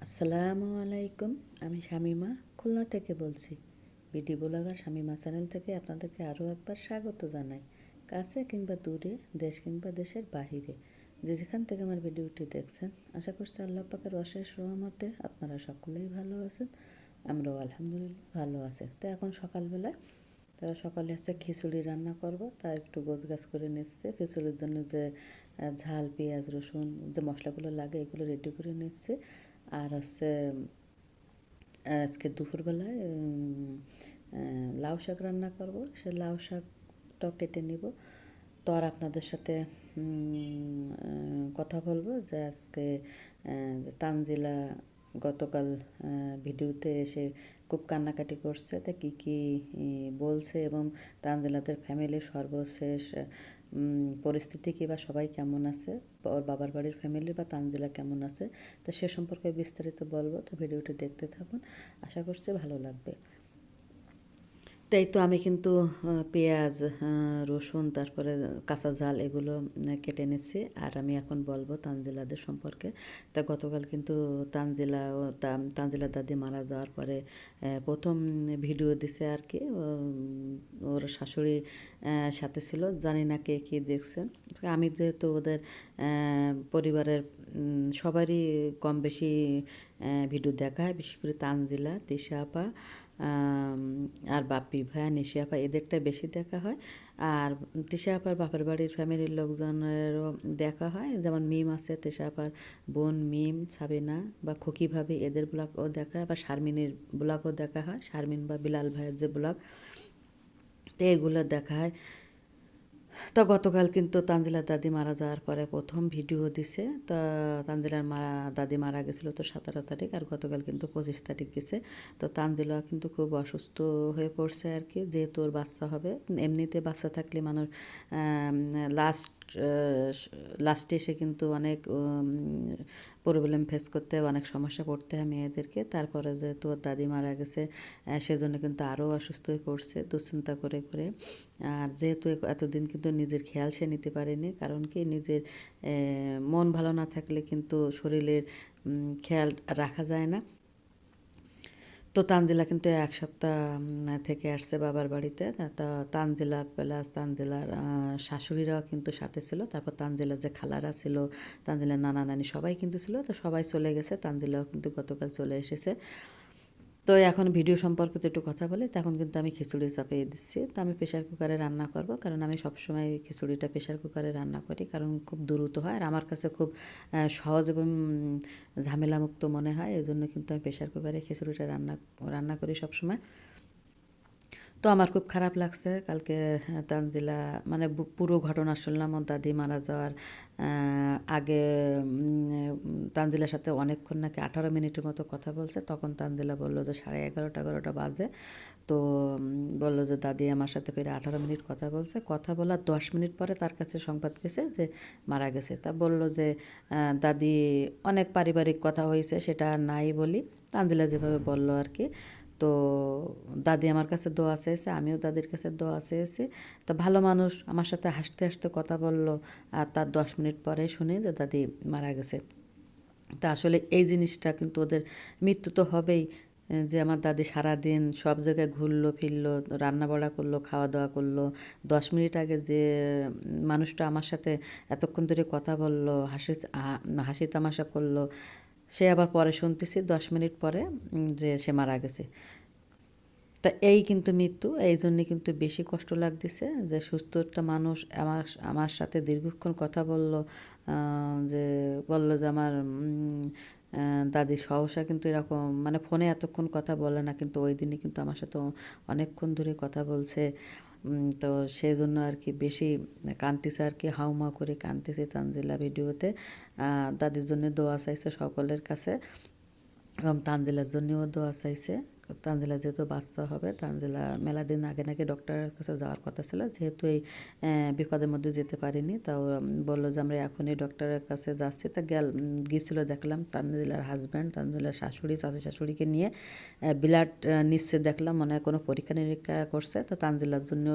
আসসালামু আলাইকুম। আমি শামিমা খুলনা থেকে বলছি। বিডি ব্লগার শামিমা চ্যানেল থেকে আপনাদেরকে আরও একবার স্বাগত জানাই। কাছে কিংবা দূরে, দেশ কিংবা দেশের বাহিরে, যে যেখান থেকে আমার ভিডিওটি দেখছেন, আশা করছি আল্লাহ পাকের অশেষ রহমতে আপনারা সকলেই ভালো আছেন। আমরাও আলহামদুলিল্লাহ ভালো আছি। তো এখন সকালবেলায় সকালে হচ্ছে খিচুড়ি রান্না করব, তা একটু গোছগাছ করে নিচ্ছে। খিচুড়ির জন্য যে ঝাল, পেঁয়াজ, রসুন যে মশলাগুলো লাগে এগুলো রেডি করে নিচ্ছে। আর হচ্ছে আজকে দুপুরবেলায় লাউ শাক রান্না করব। সে লাউ শাকটাও কেটে নিব। তো আর আপনাদের সাথে কথা বলবো যে আজকে তানজিলা গতকাল ভিডিওতে এসে খুব কান্নাকাটি করছে, তা কী কী বলছে এবং তানজিলাদের ফ্যামিলির সর্বশেষ পরিস্থিতি কী বা সবাই কেমন আছে, ওর বাবার বাড়ির ফ্যামিলি বা তানজিলা কেমন আছে, তো সে সম্পর্কে বিস্তারিত বলবো। তো ভিডিওটি দেখতে থাকুন, আশা করছি ভালো লাগবে। তাই তো আমি কিন্তু পেঁয়াজ, রসুন, তারপরে কাঁচা ঝাল এগুলো কেটে নিচ্ছি। আর আমি এখন বলবো তানজিলাদের সম্পর্কে। তা গতকাল কিন্তু তানজিলার দাদি মারা যাওয়ার পরে প্রথম ভিডিও দিছে আর কি। ওর শাশুড়ি সাথে ছিল, জানি না কে কী দেখছেন। আমি যেহেতু ওদের পরিবারের সবারই কম বেশি ভিডিও দেখা হয়, বিশেষ করে তানজিলা, তিশা আপা আর বাপ্পি ভাইয়া, নিশি আপা এদেরটা বেশি দেখা হয়। আর তিশা আপার বাপের বাড়ির ফ্যামিলির লোকজনেরও দেখা হয়, যেমন মিম আছে, তিশা আপার বোন মিম, সাবিনা বা খুকি ভাবি এদের ব্লগও দেখা হয়, বা শারমিনের ব্লগও দেখা হয়, শারমিন বা বিলাল ভাইয়ের যে ব্লগ, তো এগুলো দেখা হয়। তো গতকাল কিন্তু তানজিলার দাদি মারা যাওয়ার পরে প্রথম ভিডিও দিছে। তো তানজিলার দাদি মারা গেছিলো তো 17 তারিখ, আর গতকাল কিন্তু 25 তারিখ গেছে। তো তানজিলা কিন্তু খুব অসুস্থ হয়ে পড়ছে আর কি, যেহেতু ওর বাচ্চা হবে। এমনিতে বাচ্চা থাকলে মানুষ লাস্টে এসে কিন্তু অনেক প্রবলেম ফেস করতে হয়, অনেক সমস্যা পড়তে হয় মেয়েদেরকে। তারপরে যেহেতু ওর দাদি মারা গেছে, সেজন্য কিন্তু আরও অসুস্থ হয়ে পড়ছে দুশ্চিন্তা করে করে। আর যেহেতু এতদিন কিন্তু নিজের খেয়াল সে নিতে পারেনি, কারণ কি নিজের মন ভালো না থাকলে কিন্তু শরীরের খেয়াল রাখা যায় না। তো তানজিলা কিন্তু 1 সপ্তাহ থেকে আসছে বাবার বাড়িতে। তা তানজিলা প্লাস তানজিলার শাশুড়িরাও কিন্তু সাথে ছিল। তারপর তানজিলার যে খালারা ছিল, তানজিলার নানা নানি সবাই কিন্তু ছিল। তো সবাই চলে গেছে, তানজিলাও কিন্তু গতকাল চলে এসেছে। তো এখন ভিডিও সম্পর্কে তো একটু কথা বলি। তখন কিন্তু আমি খিচুড়ি চাপিয়ে দিচ্ছি। তো আমি প্রেশার কুকারে রান্না করব, কারণ আমি সবসময় খিচুড়িটা প্রেশার কুকারে রান্না করি, কারণ খুব দ্রুত হয় আর আমার কাছে খুব সহজ এবং ঝামেলামুক্ত মনে হয়। এই জন্য কিন্তু আমি প্রেশার কুকারে খিচুড়িটা রান্না করি সবসময়। তো আমার খুব খারাপ লাগছে কালকে। তানজিলা মানে পুরো ঘটনা শুনলাম ওর দাদি মারা যাওয়ার আগে। তানজিলার সাথে অনেকক্ষণ নাকি 18 মিনিটের মতো কথা বলছে। তখন তানজিলা বললো যে 11:30 বাজে। তো বললো যে দাদি আমার সাথে প্রায় 18 মিনিট কথা বলছে। কথা বলার 10 মিনিট পরে তার কাছে সংবাদ গেছে যে মারা গেছে। তা বললো যে দাদি অনেক পারিবারিক কথা হয়েছে, সেটা নাই বলি। তানজিলা যেভাবে বললো আর কি। তো দাদি আমার কাছে দোয়া চেয়েছে, আমিও দাদির কাছে দোয়া চেয়েছি। তো ভালো মানুষ আমার সাথে হাসতে হাসতে কথা বললো, আর তার 10 মিনিট পরে শুনি যে দাদি মারা গেছে। তা আসলে এই জিনিসটা কিন্তু ওদের মৃত্যু তো হবেই। যে আমার দাদি সারাদিন সব জায়গায় ঘুরলো ফিরলো, রান্না বাড়া করলো, খাওয়া দাওয়া করলো। 10 মিনিট আগে যে মানুষটা আমার সাথে এতক্ষণ ধরে কথা বললো, হাসি তামাশা করলো, সে আবার পরে শুনতেছি 10 মিনিট পরে যে সে মারা গেছে। তা এই কিন্তু মৃত্যু, এই জন্যে কিন্তু বেশি কষ্ট লাগতেছে যে সুস্থ একটা মানুষ আমার আমার সাথে দীর্ঘক্ষণ কথা বলল, যে বলল যে আমার দাদি সহসা কিন্তু এরকম মানে ফোনে এতক্ষণ কথা বলে না, কিন্তু ওই দিনই কিন্তু আমার সাথে অনেকক্ষণ ধরে কথা বলছে। তো সেই জন্য আর কি বেশি কাঁদতেছে আর কি, হাউমাউ করে কাঁদতেছে তানজিলা ভিডিওতে। দাদির জন্য দোয়া চাইছে সকলের কাছে, এবং তানজিলার জন্যও দোয়া চাইছে। তানজিলা যেহেতু বাচ্চা হবে, তানজিলা মেলা দিন আগে নাকি ডক্টরের কাছে যাওয়ার কথা ছিল, যেহেতু এই বিপদের মধ্যে যেতে পারিনি, তাও বললো যে আমরা এখনই ডক্টরের কাছে যাচ্ছি। তা গিয়েছিলো, দেখলাম তানজিলার হাজব্যান্ড, তানজিলার শাশুড়ি, চাচি শাশুড়িকে নিয়ে ব্লাড নিচ্ছে, দেখলাম মনে হয় কোনো পরীক্ষা নিরীক্ষা করছে। তো তানজিলার জন্য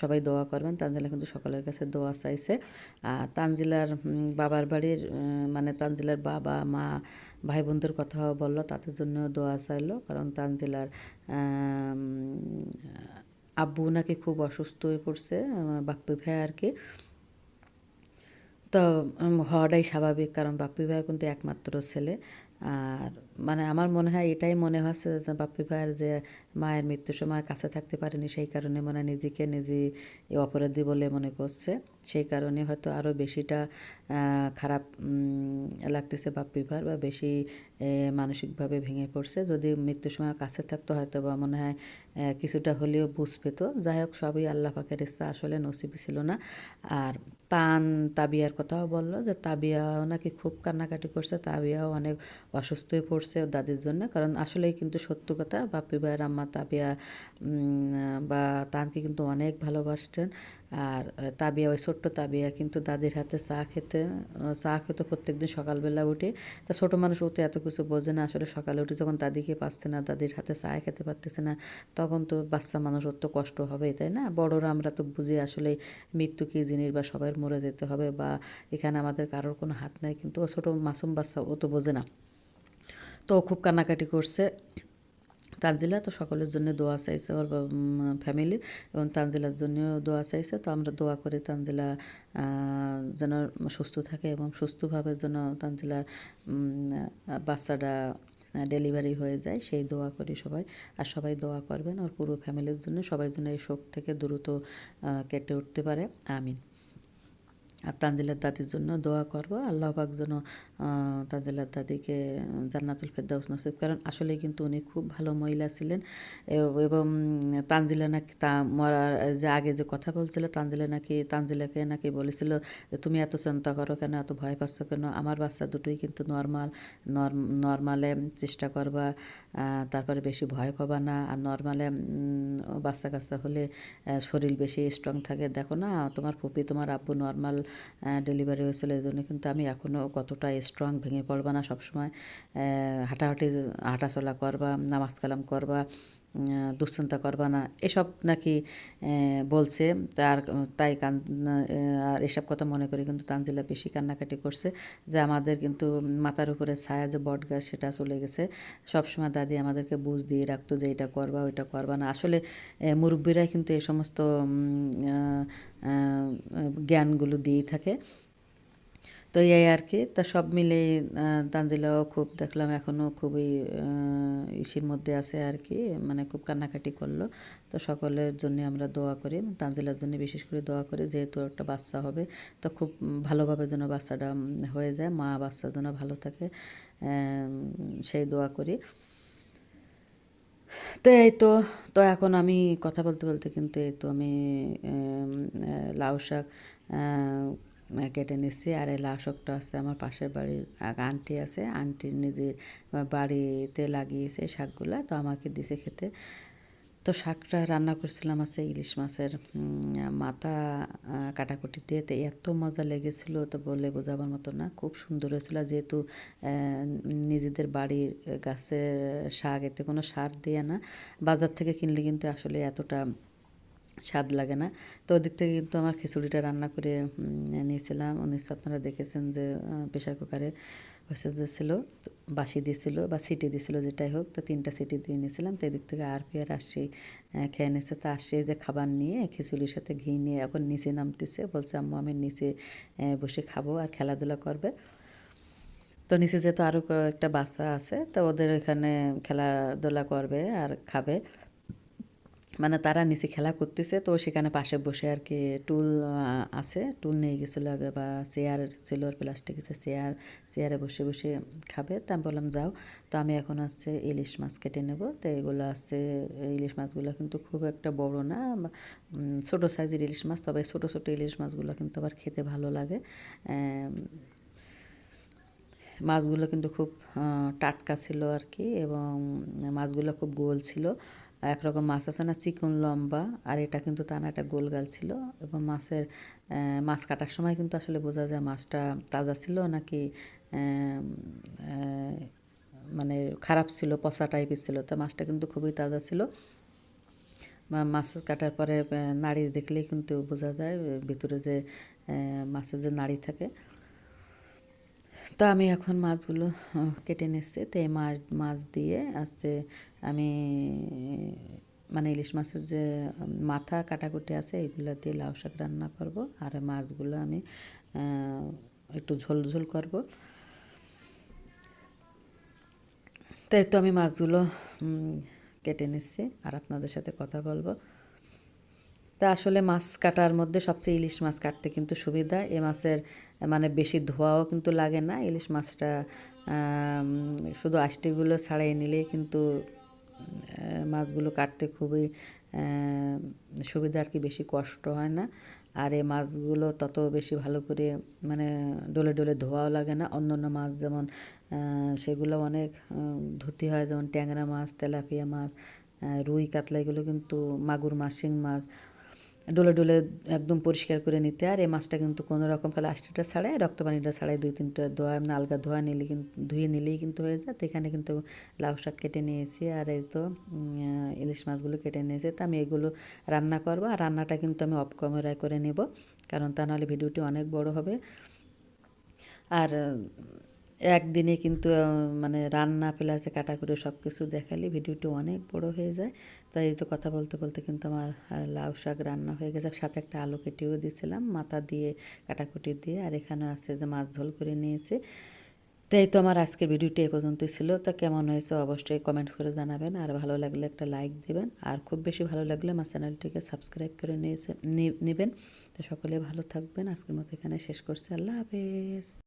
সবাই দোয়া করবেন। তানজিলা কিন্তু সকলের কাছে দোয়া চাইছে। আর তানজিলার বাবার বাড়ির মানে তানজিলার বাবা মা ভাই বোনদের কথাও বললো, তাদের জন্য দোয়া চাইলো, কারণ তানজিলার আব্বু নাকি খুব অসুস্থ হয়ে পড়ছে, বাপ্পি ভাই আর কি। তো হওয়াটাই স্বাভাবিক, কারণ বাপ্পি ভাই কিন্তু একমাত্র ছেলে। আর মানে আমার মনে হয় এটাই মনে হচ্ছে যে বাপ্পি ভাইয়ের যে মায়ের মৃত্যুর সময় কাছে থাকতে পারেনি, সেই কারণে মানে নিজেকে নিজে অপরাধী বলে মনে করছে। সেই কারণে হয়তো আরও বেশিটা খারাপ লাগতেছে বাপ্পি ভাইয়ের, বা বেশি মানসিকভাবে ভেঙে পড়ছে। যদি মৃত্যুর সময় কাছে থাকতো হয়তো বা মনে হয় কিছুটা হলেও বুঝ পেত। যাই হোক, সবই আল্লাহ পাকের ইচ্ছা, আসলে নসিব ছিল না। আর তাবিয়ার কথাও বললো যে তাবিয়াও নাকি খুব কান্নাকাটি করছে, তাবিয়াও অনেক অসুস্থ হয়ে পড়ছে ওর দাদির জন্য। কারণ আসলেই কিন্তু সত্য কথা, বাপ্পি ভাইয়ের আম্মা তাবিয়া বা তানকে কিন্তু অনেক ভালোবাসতেন। আর তাবিয়া, ওই ছোট্ট তাবিয়া কিন্তু দাদির হাতে চা খেতে প্রত্যেকদিন সকালবেলা উঠে। তা ছোটো মানুষ ও তো এত কিছু বোঝে না, আসলে সকালে উঠে যখন দাদিকে পাচ্ছে না, দাদির হাতে চা খেতে পারতেছে না, তখন তো বাচ্চা মানুষ ওর তো কষ্ট হবেই, তাই না? বড়রা আমরা তো বুঝি আসলে মৃত্যু কী জিনিস, বা সবাই মরে যেতে হবে, বা এখানে আমাদের কারোর কোনো হাত নাই, কিন্তু ও ছোটো মাসুম বাচ্চা, ও তো বোঝে না। তো ও খুব কান্নাকাটি করছে। তানজিলা তো সকলের জন্য দোয়া চাইছে, ওর ফ্যামিলির, এবং তানজিলার জন্যও দোয়া চাইছে। তো আমরা দোয়া করি তানজিলা যেন সুস্থ থাকে, এবং সুস্থভাবে যেন তানজিলার বাচ্চাটা ডেলিভারি হয়ে যায়, সেই দোয়া করি সবাই। আর সবাই দোয়া করবেন ওর পুরো ফ্যামিলির জন্য, সবাই যেন এই শোক থেকে দ্রুত কেটে উঠতে পারে। আমিন। আর তানজিলার দাদির জন্য দোয়া করব, আল্লাহ পাক যেন তানজিলার দাদিকে জান্নাতুল ফেরদাউস নসিব করেন। আসলেই কিন্তু উনি খুব ভালো মহিলা ছিলেন। এবং তানজিলা নাকি মরার যে আগে যে কথা বলছিল, তানজিলাকে নাকি বলেছিল যে তুমি এত চিন্তা করো কেন, এত ভয় পাচ্ছ কেন, আমার বাচ্চা দুটোই কিন্তু নর্মালে চেষ্টা করবা, তারপরে বেশি ভয় পাবা না। আর নর্মালে বাচ্চা কাচ্চা হলে শরীর বেশি স্ট্রং থাকে। দেখো না, তোমার ফুপি, তোমার আব্বু নর্মাল ডেলিভারি হয়েছিল, এই জন্য কিন্তু আমি এখনও কতটা স্ট্রং, ভেঙে পড়বা না, সবসময় হাঁটাচলা করবা, নামাজ কালাম করবা, দুশ্চিন্তা করবা না, এসব নাকি বলছে। তাই আর এসব কথা মনে করি কিন্তু তানজিলা বেশি কান্নাকাটি করছে, যে আমাদের কিন্তু মাথার উপরে ছায়া যে বট গাছ, সেটা চলে গেছে। সবসময় দাদি আমাদেরকে বুঝ দিয়ে রাখতো যে এটা করবা, ওইটা করবা না। আসলে মুরব্বীরাই কিন্তু এই সমস্ত জ্ঞানগুলো দিয়েই থাকে। তো এই আর কি। তা সব মিলে তানজিলাও খুব দেখলাম এখনও খুবই ইসির মধ্যে আছে আর কি, মানে খুব কান্নাকাটি করলো। তো সকলের জন্য আমরা দোয়া করি, তানজিলার জন্য বিশেষ করে দোয়া করি, যেহেতু একটা বাচ্চা হবে, তো খুব ভালোভাবে যেন বাচ্চাটা হয়ে যায়, মা বাচ্চা যেন ভালো থাকে, সেই দোয়া করি। তো এই তো। তো এখন আমি কথা বলতে বলতে কিন্তু এই তো আমি লাউ শাক কেটে নিচ্ছি। আর এই লাউ শাকটা আছে আমার পাশের বাড়ির এক আন্টি আছে, আন্টির নিজের বাড়িতে লাগিয়েছে শাকগুলা, তো আমাকে দিছে খেতে। তো শাকটা রান্না করছিলাম আছে ইলিশ মাছের মাথা কাটাকুটি দিয়ে, তো এত মজা লেগেছিলো, তো বলে বোঝাবার মতো না, খুব সুন্দর হয়েছিল। যেহেতু নিজেদের বাড়ির গাছের শাক, এতে কোনো সার দিয়ে না, বাজার থেকে কিনলে কিন্তু আসলে এতটা স্বাদ লাগে না। তো ওদিক থেকে কিন্তু আমার খিচুড়িটা রান্না করে নিয়েছিলাম। আপনারা দেখেছেন যে প্রেশার কুকারে হয়েছে যে ছিল, বাসি দিয়েছিল বা সিটি দিয়েছিল, যেটাই হোক, তো 3টা সিটি দিয়ে নিয়েছিলাম। তো এদিক থেকে আর আসছি খেয়ে নিয়েছে। তো আসছে যে খাবার নিয়ে খিচুড়ির সাথে ঘি নিয়ে এখন নিচে নামতেছে, বলছে আম্মু আমি নিচে বসে খাবো আর খেলাধুলা করবে। তো নিচে যেহেতু আরও একটা বাচ্চা আছে, তো ওদের ওইখানে খেলাধুলা করবে আর খাবে, মানে তারা নিচে খেলা করতেছে। তো সেখানে পাশে বসে আর কি টুল আছে, টুল নিয়ে গেছিলো আগে, বা চেয়ার ছিল, আর প্লাস্টিকের চেয়ারে বসে বসে খাবে। তা আমি বললাম যাও। তো আমি এখন আসছে ইলিশ মাছ কেটে নেব। তো এগুলো আছে, ইলিশ মাছগুলো কিন্তু খুব একটা বড় না, ছোটো সাইজের ইলিশ মাছ, তবে ছোটো ইলিশ মাছগুলো কিন্তু আবার খেতে ভালো লাগে। মাছগুলো কিন্তু খুব টাটকা ছিল আর কি, এবং মাছগুলো খুব গোল ছিল। একরকম মাছ আছে না চিকন লম্বা, আর এটা কিন্তু তা না, এটা গোল গাল ছিল। এবং মাছ কাটার সময় কিন্তু আসলে বোঝা যায় মাছটা তাজা ছিল নাকি মানে খারাপ ছিল, পচা টাইপের ছিল। তো মাছটা কিন্তু খুবই তাজা ছিল। মাছ কাটার পরে নাড়ি দেখলেই কিন্তু বোঝা যায় ভিতরে যে মাছের যে নাড়ি থাকে। তো আমি এখন মাছগুলো কেটে নিচ্ছি। তো এই মাছ দিয়ে আজকে আমি মানে ইলিশ মাছের যে মাথা কাটাকুটি আছে এগুলো দিয়ে লাউ শাক রান্না করব, আর মাছগুলো আমি একটু ঝোল ঝোল করব। তাই তো আমি মাছগুলো কেটে নিচ্ছি আর আপনাদের সাথে কথা বলবো। তা আসলে মাছ কাটার মধ্যে সবচেয়ে ইলিশ মাছ কাটতে কিন্তু সুবিধা। এ মাছের মানে বেশি ধোয়াও কিন্তু লাগে না। ইলিশ মাছটা শুধু আষ্টিগুলো ছাড়িয়ে নিলেই কিন্তু মাছগুলো কাটতে খুবই সুবিধা আর কি, বেশি কষ্ট হয় না। আর এই মাছগুলো তত বেশি ভালো করে মানে ডলে ডলে ধোয়াও লাগে না। অন্য অন্য মাছ যেমন সেগুলো অনেক ধুতি হয়, যেমন ট্যাংরা মাছ, তেলাপিয়া মাছ, রুই, কাতলা, এগুলো কিন্তু মাগুর মাছ, শিং মাছ ডলে ডলে একদম পরিষ্কার করে নিতে। আর এই মাছটা কিন্তু কোনো রকম খালি আষ্টিটা ছাড়াই, রক্ত পানিটা ছাড়াই 2-3টা ধোয়া এমনি আলগা ধুয়ে নিলেই কিন্তু হয়ে যায়। তো এখানে কিন্তু লাউ শাক কেটে নিয়েছি, আর এই তো ইলিশ মাছগুলো কেটে নিয়েছি। তো আমি এগুলো রান্না করবো, আর রান্নাটা কিন্তু আমি অফ ক্যামেরায় করে নেব, কারণ তা নাহলে ভিডিওটি অনেক বড় হবে। আর একদিনে কিন্তু মানে রান্না প্লাসে কাটাকুটি সব কিছু দেখালে ভিডিওটি অনেক বড় হয়ে যায়। তাই এই তো কথা বলতে বলতে কিন্তু আমার লাউ শাক রান্না হয়ে গেছে। সাথে একটা আলু কেটেও দিয়েছিলাম মাথা দিয়ে, কাটাকুটি দিয়ে। আর এখানে আছে যে মাছ ঝোল করে নিয়েছি। তো এই তো আমার আজকের ভিডিওটি এ পর্যন্তই ছিল। তা কেমন হয়েছে অবশ্যই কমেন্টস করে জানাবেন, আর ভালো লাগলে একটা লাইক দিবেন, আর খুব বেশি ভালো লাগলে আমার চ্যানেলটিকে সাবস্ক্রাইব করে নেবেন। তো সকলে ভালো থাকবেন। আজকের মতো এখানে শেষ করছি। আল্লাহ হাফেজ।